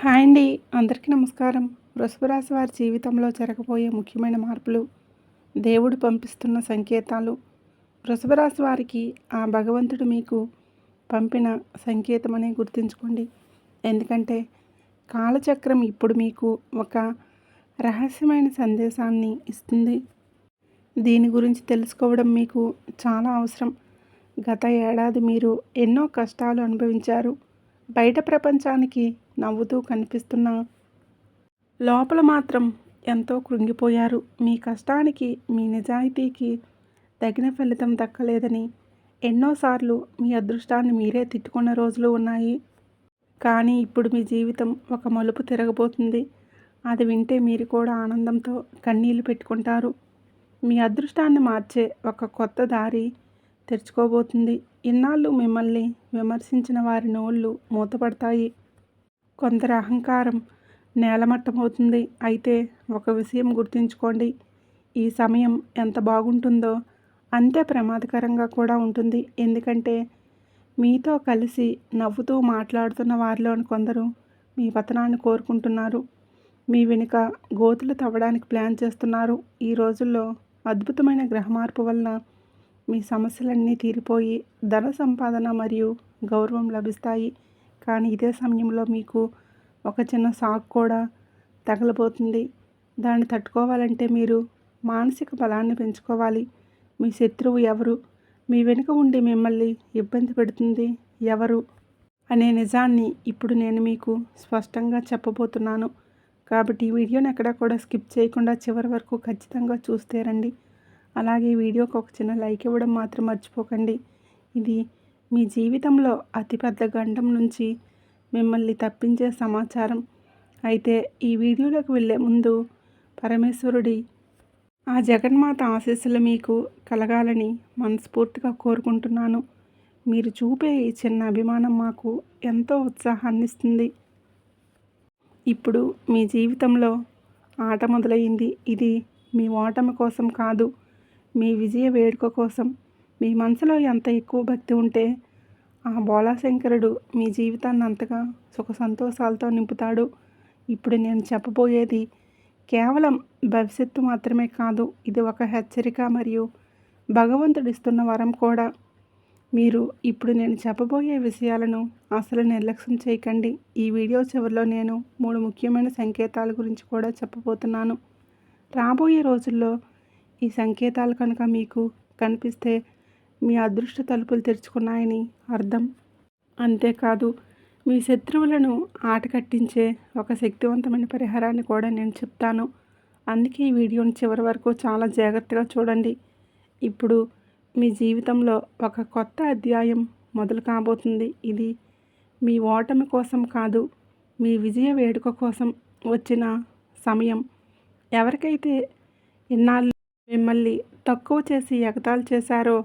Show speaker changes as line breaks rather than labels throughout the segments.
Hi అండి. అందరికీ నమస్కారం. వృషభ రాశి వారి జీవితంలో జరగబోయే ముఖ్యమైన మార్పులు, దేవుడు పంపిస్తున్న సంకేతాలు, వృషభ రాశి వారికి ఆ భగవంతుడు మీకు పంపిన సంకేతమని గుర్తుంచుకోండి. ఎందుకంటే కాలచక్రం ఇప్పుడు మీకు ఒక రహస్యమైన సందేశాన్ని ఇస్తుంది. దీని గురించి తెలుసుకోవడం మీకు చాలా అవసరం. గత ఏడాది మీరు ఎన్నో కష్టాలు అనుభవించారు. బయట ప్రపంచానికి నవ్వుతూ కనిపిస్తున్న లోపల మాత్రం ఎంతో కృంగిపోయారు. మీ కష్టానికి, మీ నిజాయితీకి తగిన ఫలితం దక్కలేదని ఎన్నోసార్లు మీ అదృష్టాన్ని మీరే తిట్టుకున్న రోజులు ఉన్నాయి. కానీ ఇప్పుడు మీ జీవితం ఒక మలుపు తిరగబోతుంది. అది వింటే మీరు కూడా ఆనందంతో కన్నీళ్లు పెట్టుకుంటారు. మీ అదృష్టాన్ని మార్చే ఒక కొత్త దారి తెరుచుకోబోతుంది. ఇన్నాళ్ళు మిమ్మల్ని విమర్శించిన వారి నోళ్ళు మూతపడతాయి. కొందరి అహంకారం నేలమట్టమవుతుంది. అయితే ఒక విషయం గుర్తుంచుకోండి, ఈ సమయం ఎంత బాగుంటుందో అంతే ప్రమాదకరంగా కూడా ఉంటుంది. ఎందుకంటే మీతో కలిసి నవ్వుతూ మాట్లాడుతున్న వారిలోని కొందరు మీ పతనాన్ని కోరుకుంటున్నారు. మీ వెనుక గోతులు తవ్వడానికి ప్లాన్ చేస్తున్నారు. ఈ రోజుల్లో అద్భుతమైన గ్రహ మార్పు వలన మీ సమస్యలన్నీ తీరిపోయి ధన సంపాదన మరియు గౌరవం లభిస్తాయి. కానీ ఇదే సమయంలో మీకు ఒక చిన్న షాక్ కూడా తగలబోతుంది. దాన్ని తట్టుకోవాలంటే మీరు మానసిక బలాన్ని పెంచుకోవాలి. మీ శత్రువు ఎవరు, మీ వెనుక ఉండి మిమ్మల్ని ఇబ్బంది పెడుతుంది ఎవరు అనే నిజాన్ని ఇప్పుడు నేను మీకు స్పష్టంగా చెప్పబోతున్నాను. కాబట్టి ఈ వీడియోని ఎక్కడా కూడా స్కిప్ చేయకుండా చివరి వరకు ఖచ్చితంగా చూస్తే రండి. అలాగే ఈ వీడియోకి ఒక చిన్న లైక్ ఇవ్వడం మాత్రం మర్చిపోకండి. ఇది మీ జీవితంలో అతిపెద్ద గండం నుంచి మిమ్మల్ని తప్పించే సమాచారం. అయితే ఈ వీడియోలోకి వెళ్ళే ముందు పరమేశ్వరుడి ఆ జగన్మాత ఆశీస్సులు మీకు కలగాలని మనస్ఫూర్తిగా కోరుకుంటున్నాను. మీరు చూపే ఈ చిన్న అభిమానం మాకు ఎంతో ఉత్సాహాన్ని ఇస్తుంది. ఇప్పుడు మీ జీవితంలో ఆట మొదలైంది. ఇది మీ ఓటమి కోసం కాదు, మీ విజయ వేడుక కోసం. మీ మనసులో ఎంత ఎక్కువ భక్తి ఉంటే ఆ బోళాశంకరుడు మీ జీవితాన్ని అంతగా సుఖ సంతోషాలతో నింపుతాడు. ఇప్పుడు నేను చెప్పబోయేది కేవలం భవిష్యత్తు మాత్రమే కాదు, ఇది ఒక హెచ్చరిక మరియు భగవంతుడిస్తున్న వరం కూడా. మీరు ఇప్పుడు నేను చెప్పబోయే విషయాలను అసలు నిర్లక్ష్యం చేయకండి. ఈ వీడియో చివరిలో నేను 3 ముఖ్యమైన సంకేతాల గురించి కూడా చెప్పబోతున్నాను. రాబోయే రోజుల్లో ఈ సంకేతాలు కనుక మీకు కనిపిస్తే మీ అదృష్ట తలుపులు తెరుచుకున్నాయని అర్థం. అంతేకాదు, మీ శత్రువులను ఆట కట్టించే ఒక శక్తివంతమైన పరిహారాన్ని కూడా నేను చెప్తాను. అందుకే ఈ వీడియోని చివరి వరకు చాలా జాగ్రత్తగా చూడండి. ఇప్పుడు మీ జీవితంలో ఒక కొత్త అధ్యాయం మొదలు కాబోతుంది. ఇది మీ ఓటమి కోసం కాదు, మీ విజయ వేడుక కోసం వచ్చిన సమయం. ఎవరికైతే ఇన్నాళ్ళు మిమ్మల్ని తక్కువ చేసి ఎగతాళి చేశారో,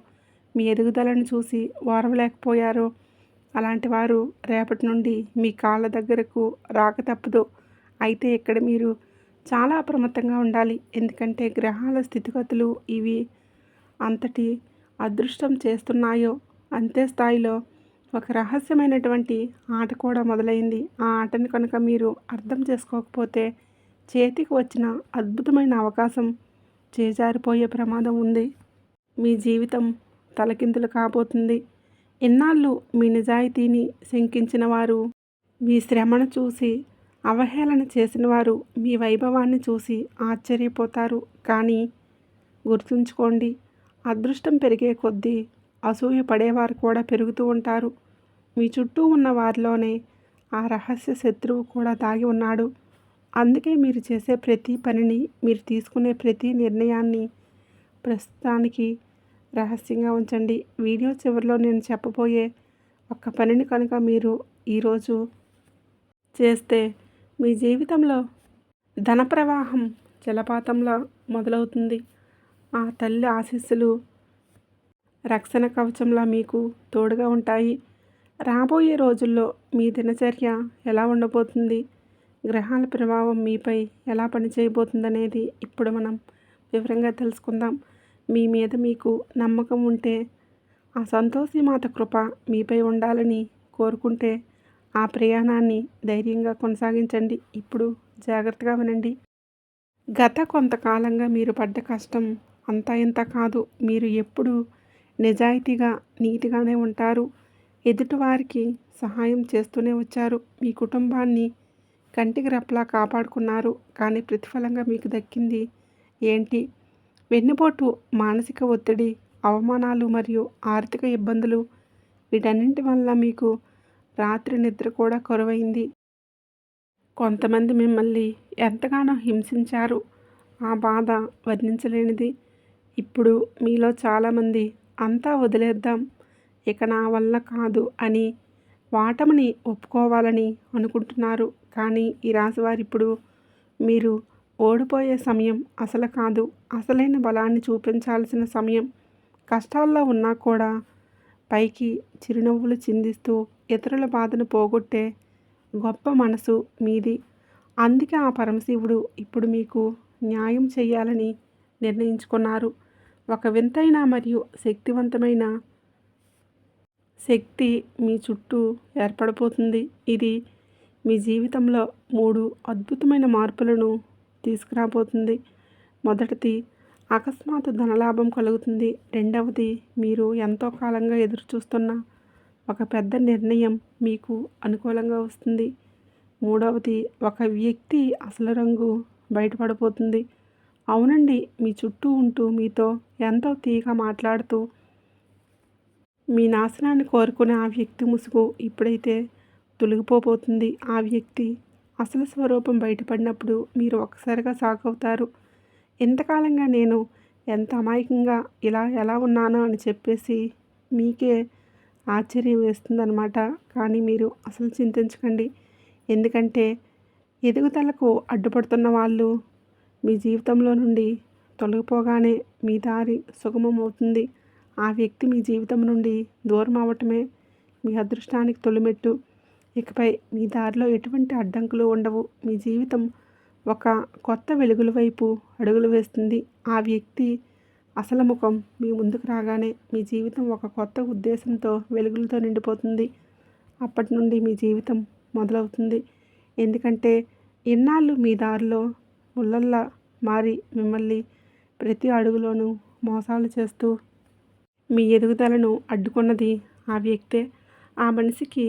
మీ ఎదుగుదలను చూసి ఓర్వలేకపోయారో, అలాంటి వారు రేపటి నుండి మీ కాళ్ళ దగ్గరకు రాక తప్పదు. అయితే ఇక్కడ మీరు చాలా అప్రమత్తంగా ఉండాలి. ఎందుకంటే గ్రహాల స్థితిగతులు ఇవి అంతటి అదృష్టం చేస్తున్నాయో అంతే స్థాయిలో ఒక రహస్యమైనటువంటి ఆట కూడా మొదలైంది. ఆ ఆటను కనుక మీరు అర్థం చేసుకోకపోతే చేతికి వచ్చిన అద్భుతమైన అవకాశం చేజారిపోయే ప్రమాదం ఉంది. మీ జీవితం తలకిందులు కాబోతుంది. ఇన్నాళ్ళు మీ నిజాయితీని శంకించిన వారు, మీ శ్రమను చూసి అవహేళన చేసిన వారు మీ వైభవాన్ని చూసి ఆశ్చర్యపోతారు. కానీ గుర్తుంచుకోండి, అదృష్టం పెరిగే కొద్దీ అసూయ పడేవారు కూడా పెరుగుతూ ఉంటారు. మీ చుట్టూ ఉన్న వారిలోనే ఆ రహస్య శత్రువు కూడా దాగి ఉన్నాడు. అందుకే మీరు చేసే ప్రతి పనిని, మీరు తీసుకునే ప్రతి నిర్ణయాన్ని ప్రస్తుతానికి రహస్యంగా ఉంచండి. వీడియో చివరిలో నేను చెప్పబోయే ఒక్క పనిని కనుక మీరు ఈరోజు చేస్తే మీ జీవితంలో ధన ప్రవాహం జలపాతంలా మొదలవుతుంది. ఆ తల్లి ఆశీస్సులు రక్షణ కవచంలా మీకు తోడుగా ఉంటాయి. రాబోయే రోజుల్లో మీ దినచర్య ఎలా ఉండబోతుంది, గ్రహాల ప్రభావం మీపై ఎలా పనిచేయబోతుందనేది ఇప్పుడు మనం వివరంగా తెలుసుకుందాం. మీ మీద మీకు నమ్మకం ఉంటే, ఆ సంతోషి మాత కృప మీపై ఉండాలని కోరుకుంటే ఆ ప్రయాణాన్ని ధైర్యంగా కొనసాగించండి. ఇప్పుడు జాగ్రత్తగా వినండి. గత కొంతకాలంగా మీరు పడ్డ కష్టం అంతా ఇంత కాదు. మీరు ఎప్పుడూ నిజాయితీగా, నీతిగానే ఉంటారు. ఎదుటివారికి సహాయం చేస్తూనే వచ్చారు. మీ కుటుంబాన్ని కంటికి రెప్పలా కాపాడుకున్నారు. కానీ ప్రతిఫలంగా మీకు దక్కింది ఏంటి? వెన్నుపోటు, మానసిక ఒత్తిడి, అవమానాలు మరియు ఆర్థిక ఇబ్బందులు. వీటన్నింటి వల్ల మీకు రాత్రి నిద్ర కూడా కరువైంది. కొంతమంది మిమ్మల్ని ఎంతగానో హింసించారు. ఆ బాధ వర్ణించలేనిది. ఇప్పుడు మీలో చాలామంది అంతా వదిలేద్దాం, ఇక నా వల్ల కాదు అని వాటమిని ఒప్పుకోవాలని అనుకుంటున్నారు. కానీ ఈ రాశివారిప్పుడు మీరు ఓడిపోయే సమయం అసలు కాదు. అసలైన బలాన్ని చూపించాల్సిన సమయం. కష్టాల్లో ఉన్నా కూడా పైకి చిరునవ్వులు చిందిస్తూ ఇతరుల బాధను పోగొట్టే గొప్ప మనసు మీది. అందుకే ఆ పరమశివుడు ఇప్పుడు మీకు న్యాయం చేయాలని నిర్ణయించుకున్నారు. ఒక వింతైన మరియు శక్తివంతమైన శక్తి మీ చుట్టూ ఏర్పడబోతుంది. ఇది మీ జీవితంలో 3 అద్భుతమైన మార్పులను తీసుకురాబోతుంది. మొదటిది, అకస్మాత్తు ధనలాభం కలుగుతుంది. రెండవది, మీరు ఎంతో కాలంగా ఎదురుచూస్తున్న ఒక పెద్ద నిర్ణయం మీకు అనుకూలంగా వస్తుంది. మూడవది, ఒక వ్యక్తి అసలు రంగు బయటపడబోతుంది. అవునండి, మీ చుట్టూ ఉంటూ మీతో ఎంతో తీయగా మాట్లాడుతూ మీ నాశనాన్ని కోరుకునే ఆ వ్యక్తి ముసుగు ఇప్పుడైతే తొలగిపోబోతుంది. ఆ వ్యక్తి అసలు స్వరూపం బయటపడినప్పుడు మీరు ఒక్కసారిగా షాక్ అవుతారు. ఇంతకాలంగా నేను ఎంత అమాయకంగా ఇలా ఎలా ఉన్నానో అని చెప్పేసి మీకే ఆశ్చర్యం వేస్తుందన్నమాట. కానీ మీరు అసలు చింతించకండి. ఎందుకంటే ఎదుగుదలకు అడ్డుపడుతున్న వాళ్ళు మీ జీవితంలో నుండి తొలగిపోగానే మీ దారి సుగమం అవుతుంది. ఆ వ్యక్తి మీ జీవితం నుండి దూరం అవ్వటమే మీ అదృష్టానికి తొలిమెట్టు. ఇకపై మీ దారిలో ఎటువంటి అడ్డంకులు ఉండవు. మీ జీవితం ఒక కొత్త వెలుగుల వైపు అడుగులు వేస్తుంది. ఆ వ్యక్తి అసలు ముఖం మీ ముందుకు రాగానే మీ జీవితం ఒక కొత్త ఉద్దేశంతో వెలుగులతో నిండిపోతుంది. అప్పటి నుండి మీ జీవితం మొదలవుతుంది. ఎందుకంటే ఇన్నాళ్ళు మీ దారిలో ముళ్ళల్లా మారి మిమ్మల్ని ప్రతి అడుగులోనూ మోసాలు చేస్తూ మీ ఎదుగుదలను అడ్డుకున్నది ఆ వ్యక్తే. ఆ మనిషికి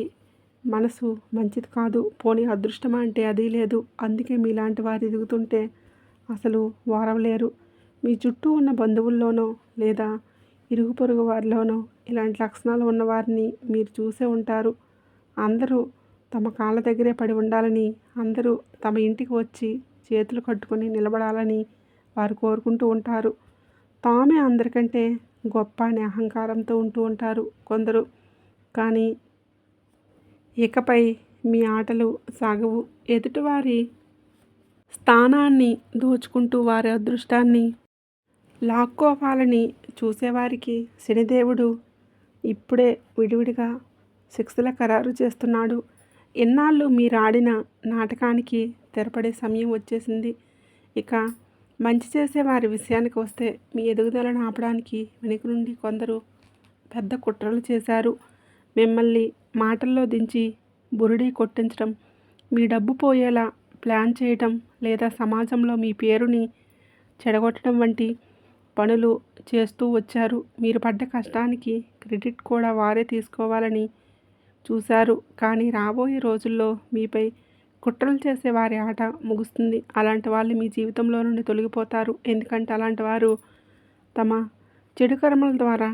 మనసు మంచిది కాదు. పోనీ అదృష్టమా అంటే అది లేదు. అందుకే మీలాంటి వారు ఎదుగుతుంటే అసలు వారవలేరు. మీ చుట్టూ ఉన్న బంధువుల్లోనో లేదా ఇరుగు పొరుగు వారిలోనో ఇలాంటి లక్షణాలు ఉన్నవారిని మీరు చూసే ఉంటారు. అందరూ తమ కాళ్ళ దగ్గరే పడి ఉండాలని, అందరూ తమ ఇంటికి వచ్చి చేతులు కట్టుకొని నిలబడాలని వారు కోరుకుంటూ ఉంటారు. తామే అందరికంటే గొప్ప అనే అహంకారంతో ఉంటూ ఉంటారు కొందరు. కానీ ఇకపై మీ ఆటలు సాగవు. ఎదుటివారి స్థానాన్ని దోచుకుంటూ వారి అదృష్టాన్ని లాక్కోవాలని చూసేవారికి శనిదేవుడు ఇప్పుడే విడివిడిగా శిక్షల ఖరారు చేస్తున్నాడు. ఇన్నాళ్ళు మీరు ఆడిన నాటకానికి తెరపడే సమయం వచ్చేసింది. ఇక మంచి చేసే వారి విషయానికి వస్తే మీ ఎదుగుదలను ఆపడానికి వెనుక నుండి కొందరు పెద్ద కుట్రలు చేశారు. మిమ్మల్ని మాటల్లో దించి బురిడీ కొట్టించడం, మీ డబ్బు పోయేలా ప్లాన్ చేయటం లేదా సమాజంలో మీ పేరుని చెడగొట్టడం వంటి పనులు చేస్తూ వచ్చారు. మీరు పడ్డ కష్టానికి క్రెడిట్ కూడా వారే తీసుకోవాలని చూశారు. కానీ రాబోయే రోజుల్లో మీపై కుట్రలు చేసే వారి ఆట ముగుస్తుంది. అలాంటి వాళ్ళు మీ జీవితంలో నుండి తొలగిపోతారు. ఎందుకంటే అలాంటి వారు తమ చెడు కర్మల ద్వారా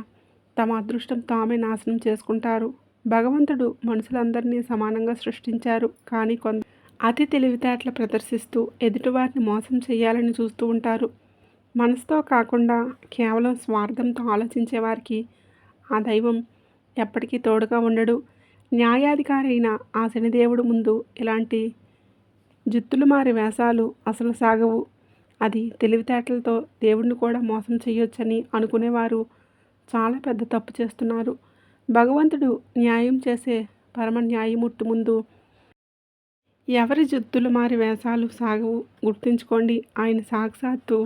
తమ అదృష్టం తామే నాశనం చేసుకుంటారు. భగవంతుడు మనుషులందరినీ సమానంగా సృష్టించారు. కానీ కొందరు అతి తెలివితేటలు ప్రదర్శిస్తూ ఎదుటివారిని మోసం చేయాలని చూస్తూ ఉంటారు. మనసుతో కాకుండా కేవలం స్వార్థంతో ఆలోచించే వారికి ఆ దైవం ఎప్పటికీ తోడుగా ఉండడు. న్యాయాధికారి అయిన ఆ శనిదేవుడు ముందు ఇలాంటి జిత్తులు మారి వేషాలు అసలు సాగవు. అది తెలివితేటలతో దేవుడిని కూడా మోసం చేయొచ్చని అనుకునేవారు చాలా పెద్ద తప్పు చేస్తున్నారు. భగవంతుడు న్యాయం చేసే పరమ న్యాయమూర్తి ముందు ఎవరి జిత్తులు మారి వేషాలు సాగవు. గుర్తుంచుకోండి, ఆయన సాక్షాత్తు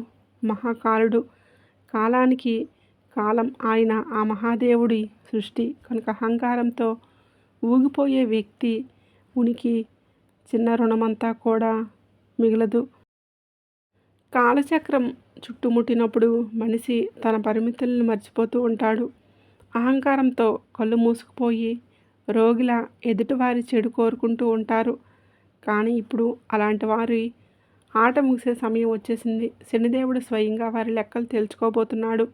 మహాకాలుడు. కాలానికి కాలం ఆయన. ఆ మహాదేవుడి సృష్టి కనుక అహంకారంతో ఊగిపోయే వ్యక్తి ఉనికి చిన్న రుణమంతా కూడా మిగలదు. కాలచక్రం చుట్టుముట్టినప్పుడు మనిషి తన పరిమితులను మర్చిపోతూ ఉంటాడు. అహంకారంతో కళ్ళు మూసుకుపోయి రోగిలా ఎదుటివారి చెడు కోరుకుంటూ ఉంటారు. కానీ ఇప్పుడు అలాంటి వారి ఆట ముగిసే సమయం వచ్చేసింది. శనిదేవుడు స్వయంగా వారి లెక్కలు తేల్చుకోబోతున్నాడు.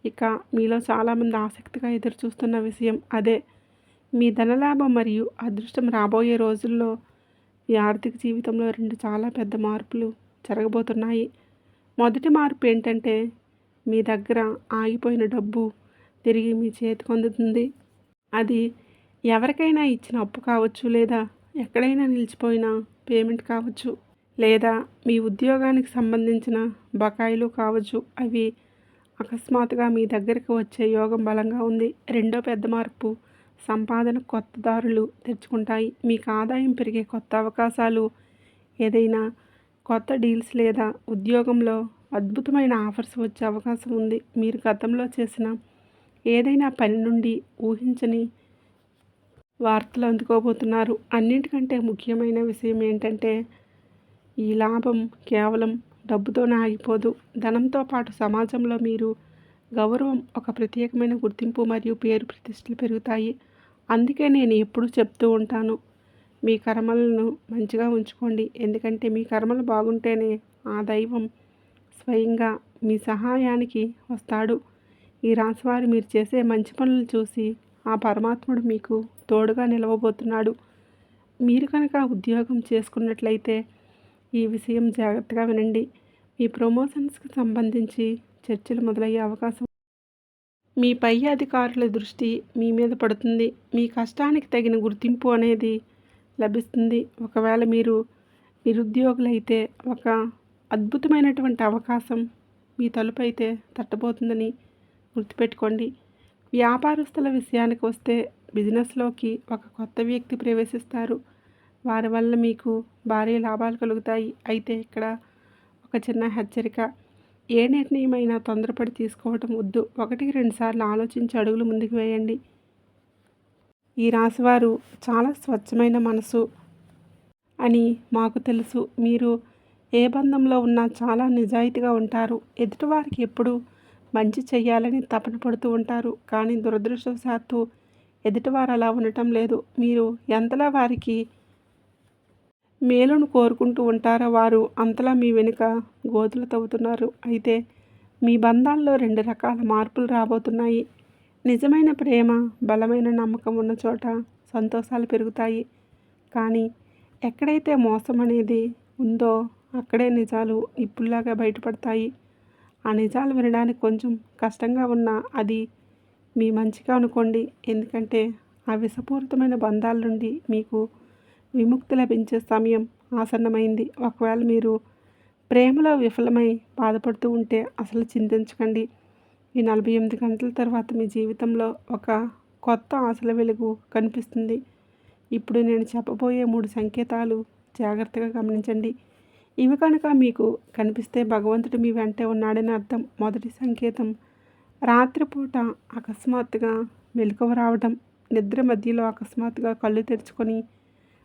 ఇక మీలో చాలామంది ఆసక్తిగా ఎదురుచూస్తున్న విషయం అదే. మీ ధనలాభం మరియు అదృష్టం రాబోయే రోజుల్లో మీ ఆర్థిక జీవితంలో 2 చాలా పెద్ద మార్పులు జరగబోతున్నాయి. మొదటి మార్పు ఏంటంటే మీ దగ్గర ఆగిపోయిన డబ్బు తిరిగి మీ చేతికి అందుతుంది. అది ఎవరికైనా ఇచ్చిన అప్పు కావచ్చు, లేదా ఎక్కడైనా నిలిచిపోయిన పేమెంట్ కావచ్చు, లేదా మీ ఉద్యోగానికి సంబంధించిన బకాయిలు కావచ్చు. అవి అకస్మాత్తుగా మీ దగ్గరికి వచ్చే యోగం బలంగా ఉంది. రెండో పెద్ద మార్పు సంపాదన కొత్త దారులు తెరుచుకుంటాయి. మీకు ఆదాయం పెరిగే కొత్త అవకాశాలు, ఏదైనా కొత్త డీల్స్ లేదా ఉద్యోగంలో అద్భుతమైన ఆఫర్స్ వచ్చే అవకాశం ఉంది. మీరు గతంలో చేసిన ఏదైనా పని నుండి ఊహించని వార్తలు అందుకోబోతున్నారు. అన్నింటికంటే ముఖ్యమైన విషయం ఏంటంటే ఈ లాభం కేవలం డబ్బుతోనే ఆగిపోదు. ధనంతో పాటు సమాజంలో మీరు గౌరవం, ఒక ప్రత్యేకమైన గుర్తింపు మరియు పేరు ప్రతిష్టలు పెరుగుతాయి. అందుకే నేను ఎప్పుడూ చెప్తూ ఉంటాను, మీ కర్మలను మంచిగా ఉంచుకోండి. ఎందుకంటే మీ కర్మలు బాగుంటేనే ఆ దైవం స్వయంగా మీ సహాయానికి వస్తాడు. ఈ రాశివారు మీరు చేసే మంచి పనులు చూసి ఆ పరమాత్ముడు మీకు తోడుగా నిలవబోతున్నాడు. మీరు కనుక ఉద్యోగం చేసుకున్నట్లయితే ఈ విషయం జాగ్రత్తగా వినండి. మీ ప్రమోషన్స్కి సంబంధించి చర్చలు మొదలయ్యే అవకాశం. మీ పై అధికారుల దృష్టి మీ మీద పడుతుంది. మీ కష్టానికి తగిన గుర్తింపు అనేది లభిస్తుంది. ఒకవేళ మీరు నిరుద్యోగులైతే ఒక అద్భుతమైనటువంటి అవకాశం మీ తలుపు అయితే తట్టబోతుందని గుర్తుపెట్టుకోండి. వ్యాపారస్తుల విషయానికి వస్తే బిజినెస్లోకి ఒక కొత్త వ్యక్తి ప్రవేశిస్తారు. వారి వల్ల మీకు భారీ లాభాలు కలుగుతాయి. అయితే ఇక్కడ ఒక చిన్న హెచ్చరిక, ఏ నిర్ణయమైనా తొందరపడి తీసుకోవటం వద్దు. 1-2 సార్లు ఆలోచించి అడుగులు ముందుకు వేయండి. ఈ రాశివారు చాలా స్వచ్ఛమైన మనసు అని మాకు తెలుసు. మీరు ఏ బంధంలో ఉన్నా చాలా నిజాయితీగా ఉంటారు. ఎదుటివారికి ఎప్పుడు మంచి చేయాలని తపన పడుతూ ఉంటారు. కానీ దురదృష్టవశాత్తు ఎదుటివారు అలా ఉండటం లేదు. మీరు ఎంతలా వారికి మేలును కోరుకుంటూ ఉంటారో వారు అంతలా మీ వెనుక గోతులు తవ్వుతున్నారు. అయితే మీ బంధాల్లో 2 రకాల మార్పులు రాబోతున్నాయి. నిజమైన ప్రేమ, బలమైన నమ్మకం ఉన్న చోట సంతోషాలు పెరుగుతాయి. కానీ ఎక్కడైతే మోసం అనేది ఉందో అక్కడే నిజాలు నిప్పుల్లాగా బయటపడతాయి. ఆ నిజాలు వినడానికి కొంచెం కష్టంగా ఉన్నా అది మీ మంచిగా అనుకోండి. ఎందుకంటే ఆ విషపూరితమైన బంధాల నుండి మీకు విముక్తి లభించే సమయం ఆసన్నమైంది. ఒకవేళ మీరు ప్రేమలో విఫలమై బాధపడుతూ ఉంటే అసలు చింతించకండి. ఈ 48 గంటల తర్వాత మీ జీవితంలో ఒక కొత్త ఆశల వెలుగు కనిపిస్తుంది. ఇప్పుడు నేను చెప్పబోయే 3 సంకేతాలు జాగ్రత్తగా గమనించండి. ఇవి కనుక మీకు కనిపిస్తే భగవంతుడు మీ వెంటే ఉన్నాడని అర్థం. మొదటి సంకేతం, రాత్రిపూట అకస్మాత్తుగా మెలకువ రావడం. నిద్ర మధ్యలో అకస్మాత్తుగా కళ్ళు తెరుచుకొని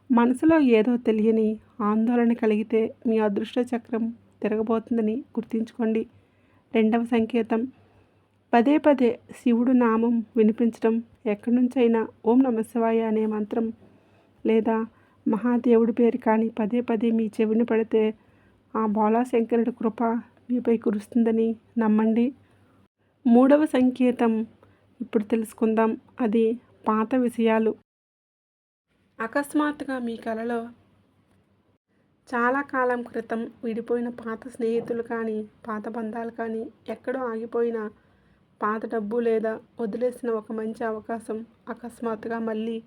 మనసులో ఏదో తెలియని ఆందోళన కలిగితే మీ అదృష్ట చక్రం తిరగబోతుందని గుర్తుంచుకోండి. రెండవ సంకేతం, పదే పదే శివుడు నామం వినిపించడం. ఎక్కడి నుంచైనా ఓం నమఃశివాయ అనే మంత్రం లేదా మహాదేవుడి పేరు కానీ పదే పదే మీ చెవిని పడితే ఆ బోళాశంకరుడి కృప మీపై కురుస్తుందని నమ్మండి. మూడవ సంకేతం ఇప్పుడు తెలుసుకుందాం. అది పాత విషయాలు. అకస్మాత్తుగా మీ కలలో చాలా కాలం క్రితం విడిపోయిన పాత స్నేహితులు కానీ, పాత బంధాలు కానీ, ఎక్కడో ఆగిపోయిన పాత డబ్బు లేదా వదిలేసిన ఒక మంచి అవకాశం అకస్మాత్తుగా మళ్ళీ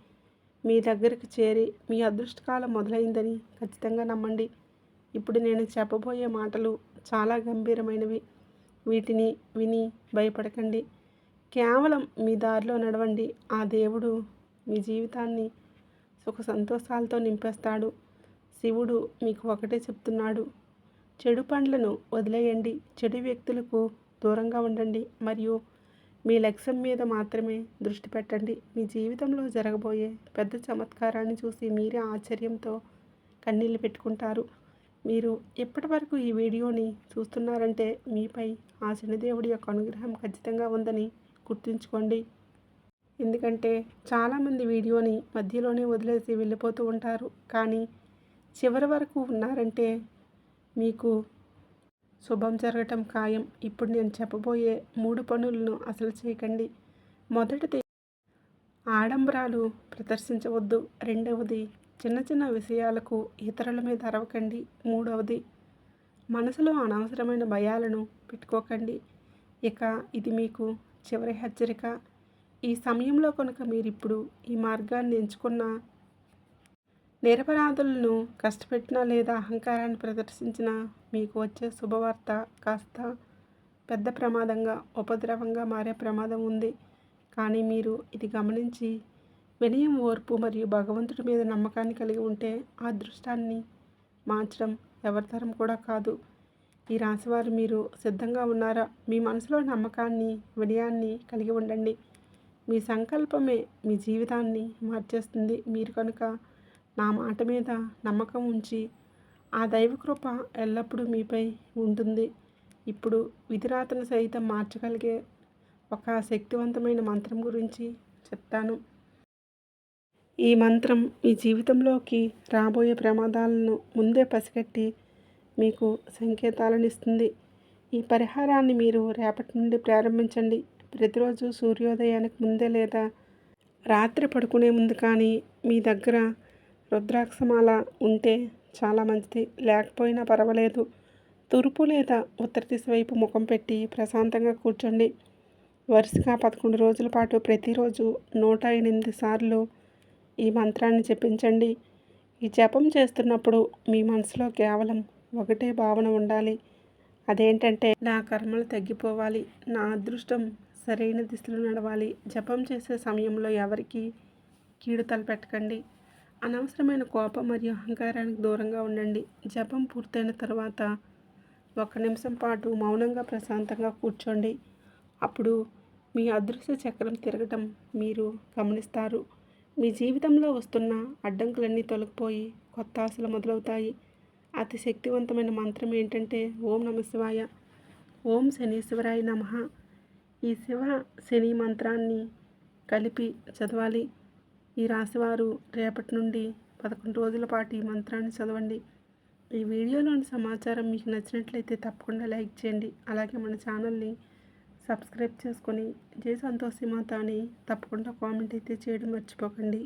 మీ దగ్గరికి చేరి మీ అదృష్టకాలం మొదలైందని ఖచ్చితంగా నమ్మండి. ఇప్పుడు నేను చెప్పబోయే మాటలు చాలా గంభీరమైనవి. వీటిని విని భయపడకండి. కేవలం మీ దారిలో నడవండి. ఆ దేవుడు మీ జీవితాన్ని సుఖ సంతోషాలతో నింపేస్తాడు. శివుడు మీకు ఒకటే చెప్తున్నాడు, చెడు పనులను వదిలేయండి, చెడు వ్యక్తులకు దూరంగా ఉండండి మరియు మీ లక్ష్యం మీద మాత్రమే దృష్టి పెట్టండి. మీ జీవితంలో జరగబోయే పెద్ద చమత్కారాన్ని చూసి మీరే ఆశ్చర్యంతో కన్నీళ్లు పెట్టుకుంటారు. మీరు ఎప్పటి వరకు ఈ వీడియోని చూస్తున్నారంటే మీపై ఆ శనిదేవుడి యొక్క అనుగ్రహం ఖచ్చితంగా ఉందని గుర్తుంచుకోండి. ఎందుకంటే చాలామంది వీడియోని మధ్యలోనే వదిలేసి వెళ్ళిపోతూ ఉంటారు. కానీ చివరి వరకు ఉన్నారంటే మీకు శుభం జరగటం ఖాయం. ఇప్పుడు నేను చెప్పబోయే 3 పనులను అసలు చేయకండి. మొదటిది, ఆడంబరాలు ప్రదర్శించవద్దు. రెండవది, చిన్న చిన్న విషయాలకు ఇతరుల మీద అరవకండి. మూడవది, మనసులో అనవసరమైన భయాలను పెట్టుకోకండి. ఇక ఇది మీకు చివరి హెచ్చరిక. ఈ సమయంలో కనుక మీరిప్పుడు ఈ మార్గాన్ని ఎంచుకున్న నిరపరాధులను కష్టపెట్టినా లేదా అహంకారాన్ని ప్రదర్శించినా మీకు వచ్చే శుభవార్త కాస్త పెద్ద ప్రమాదంగా, ఉపద్రవంగా మారే ప్రమాదం ఉంది. కానీ మీరు ఇది గమనించి వినయం, ఓర్పు మరియు భగవంతుడి మీద నమ్మకాన్ని కలిగి ఉంటే ఆ అదృష్టాన్ని మార్చడం ఎవరి తరం కూడా కాదు. ఈ రాశివారు మీరు సిద్ధంగా ఉన్నారా? మీ మనసులో నమ్మకాన్ని, వినయాన్ని కలిగి ఉండండి. మీ సంకల్పమే మీ జీవితాన్ని మార్చేస్తుంది. మీరు కనుక నా మాట మీద నమ్మకం ఉంచి ఆ దైవకృప ఎల్లప్పుడూ మీపై ఉంటుంది. ఇప్పుడు విధిరాతను సైతం మార్చగలిగే ఒక శక్తివంతమైన మంత్రం గురించి చెప్తాను. ఈ మంత్రం మీ జీవితంలోకి రాబోయే ప్రమాదాలను ముందే పసిగట్టి మీకు సంకేతాలను ఇస్తుంది. ఈ పరిహారాన్ని మీరు రేపటి నుండి ప్రారంభించండి. ప్రతిరోజు సూర్యోదయానికి ముందే లేదా రాత్రి పడుకునే ముందు కానీ మీ దగ్గర రుద్రాక్షమాల ఉంటే చాలా మంచిది. లేకపోయినా పర్వాలేదు. తూర్పు లేదా ఉత్తర దిశ వైపు ముఖం పెట్టి ప్రశాంతంగా కూర్చోండి. వరుసగా 11 రోజుల పాటు ప్రతిరోజు 108 సార్లు ఈ మంత్రాన్ని జపించండి. ఈ జపం చేస్తున్నప్పుడు మీ మనసులో కేవలం ఒకటే భావన ఉండాలి. అదేంటంటే, నా కర్మలు తగ్గిపోవాలి, నా అదృష్టం సరైన దిశలో నడవాలి. జపం చేసే సమయంలో ఎవరికి కీడు తలపెట్టకండి. అనవసరమైన కోపం మరియు అహంకారానికి దూరంగా ఉండండి. జపం పూర్తయిన తర్వాత 1 నిమిషం పాటు మౌనంగా ప్రశాంతంగా కూర్చోండి. అప్పుడు మీ అదృష్ట చక్రం తిరగటం మీరు గమనిస్తారు. మీ జీవితంలో వస్తున్న అడ్డంకులన్నీ తొలగిపోయి కొత్త ఆశలు మొదలవుతాయి. అతి శక్తివంతమైన మంత్రం ఏంటంటే ఓం నమః శివాయ, ఓం శనీశ్వరాయ నమః. ఈ శివ శని మంత్రాన్ని కలిపి చదవాలి. ఈ రాశివారు రేపటి నుండి 11 రోజుల పాటు ఈ మంత్రాన్ని చదవండి. ఈ వీడియోలోని సమాచారం మీకు నచ్చినట్లయితే తప్పకుండా లైక్ చేయండి. అలాగే మన ఛానల్ని సబ్స్క్రైబ్ చేసుకొని జై సంతోషి మాత అని తప్పకుండా కామెంట్ అయితే చేయడం మర్చిపోకండి.